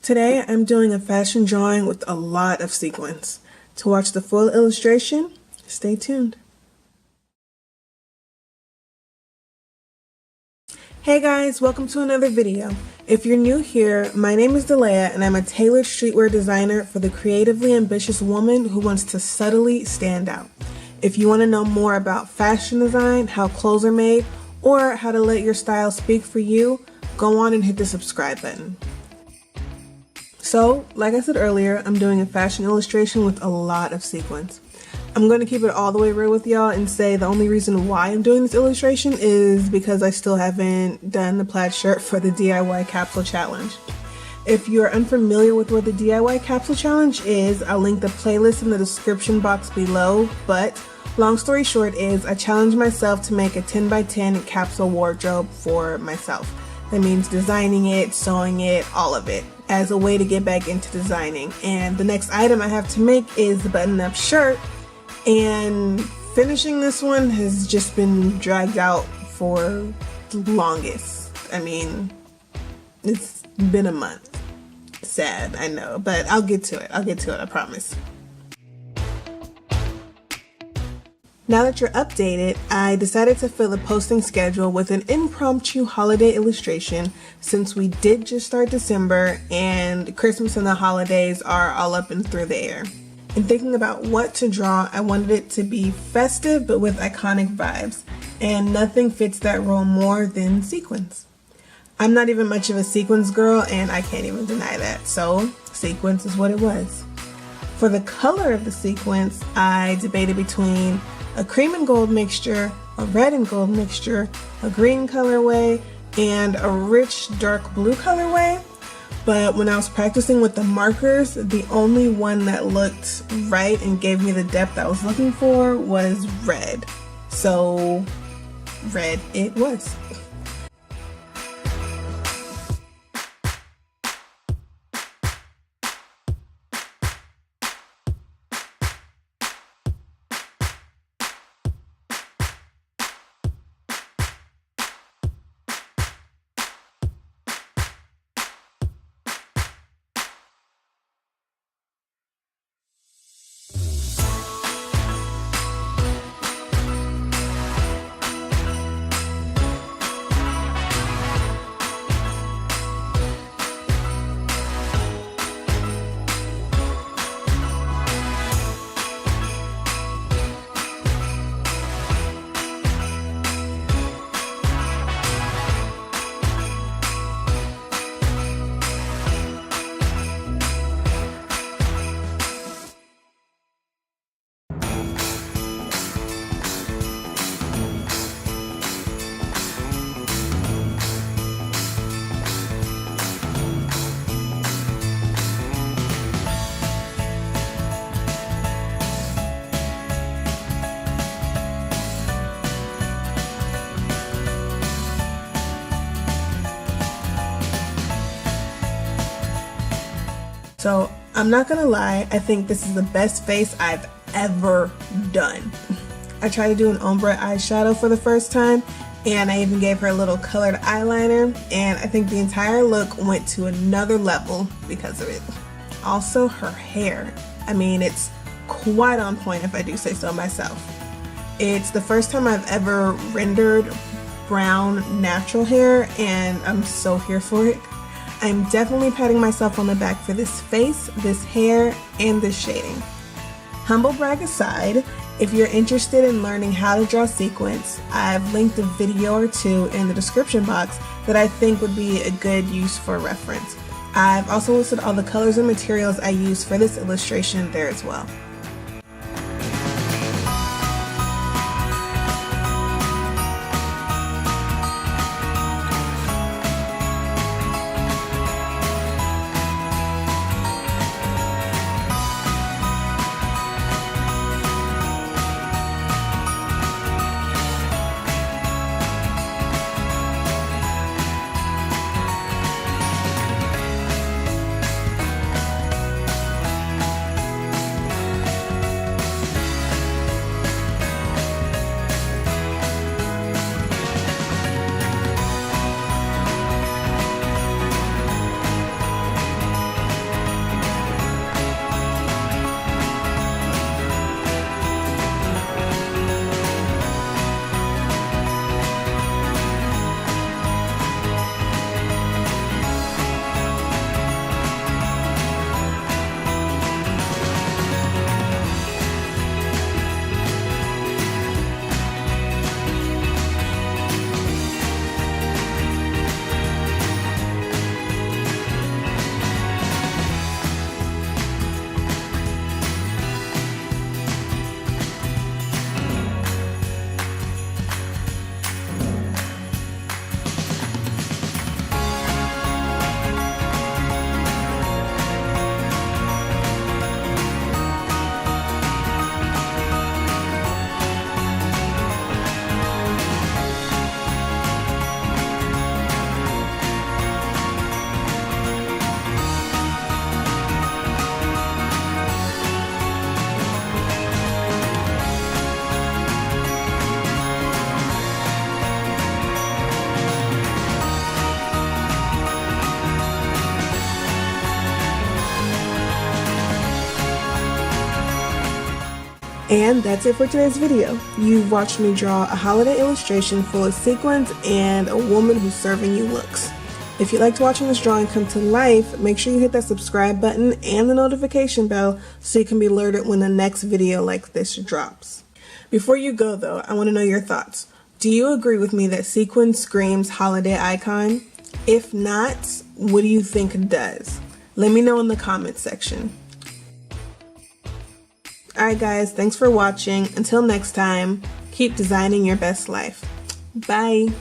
Today I'm doing a fashion drawing with a lot of sequins. To watch the full illustration, stay tuned. Hey guys, welcome to another video. If you're new here, my name is Delaya and I'm a tailored streetwear designer for the creatively ambitious woman who wants to subtly stand out. If you want to know more about fashion design, how clothes are made, or how to let your style speak for you, go on and hit the subscribe button. So, like I said earlier, I'm doing a fashion illustration with a lot of sequins. I'm going to keep it all the way real with y'all and say the only reason why I'm doing this illustration is because I still haven't done the plaid shirt for the DIY Capsule Challenge. If you're unfamiliar with what the DIY Capsule Challenge is, I'll link the playlist in the description box below, but long story short is I challenged myself to make a 10 by 10 capsule wardrobe for myself. That means designing it, sewing it, all of it, as a way to get back into designing. And the next item I have to make is the button-up shirt, and finishing this one has just been dragged out for the longest. I mean, it's been a month. Sad, I know, but I'll get to it. I promise. Now that you're updated, I decided to fill the posting schedule with an impromptu holiday illustration since we did just start December and Christmas and the holidays are all up and through the air. In thinking about what to draw, I wanted it to be festive but with iconic vibes, and nothing fits that role more than sequins. I'm not even much of a sequins girl and I can't even deny that, so sequins is what it was. For the color of the sequins, I debated between a cream and gold mixture, a red and gold mixture, a green colorway, and a rich dark blue colorway. But when I was practicing with the markers, the only one that looked right and gave me the depth I was looking for was red. So red it was. So I'm not gonna lie, I think this is the best face I've ever done. I tried to do an ombre eyeshadow for the first time and I even gave her a little colored eyeliner, and I think the entire look went to another level because of it. Also her hair. I mean, it's quite on point if I do say so myself. It's the first time I've ever rendered brown natural hair and I'm so here for it. I'm definitely patting myself on the back for this face, this hair, and this shading. Humble brag aside, if you're interested in learning how to draw sequins, I've linked a video or two in the description box that I think would be a good use for reference. I've also listed all the colors and materials I used for this illustration there as well. And that's it for today's video. You've watched me draw a holiday illustration full of sequins and a woman who's serving you looks. If you liked watching this drawing come to life, make sure you hit that subscribe button and the notification bell so you can be alerted when the next video like this drops. Before you go though, I want to know your thoughts. Do you agree with me that sequin screams holiday icon? If not, what do you think does? Let me know in the comments section. Alright guys, thanks for watching. Until next time, keep designing your best life. Bye!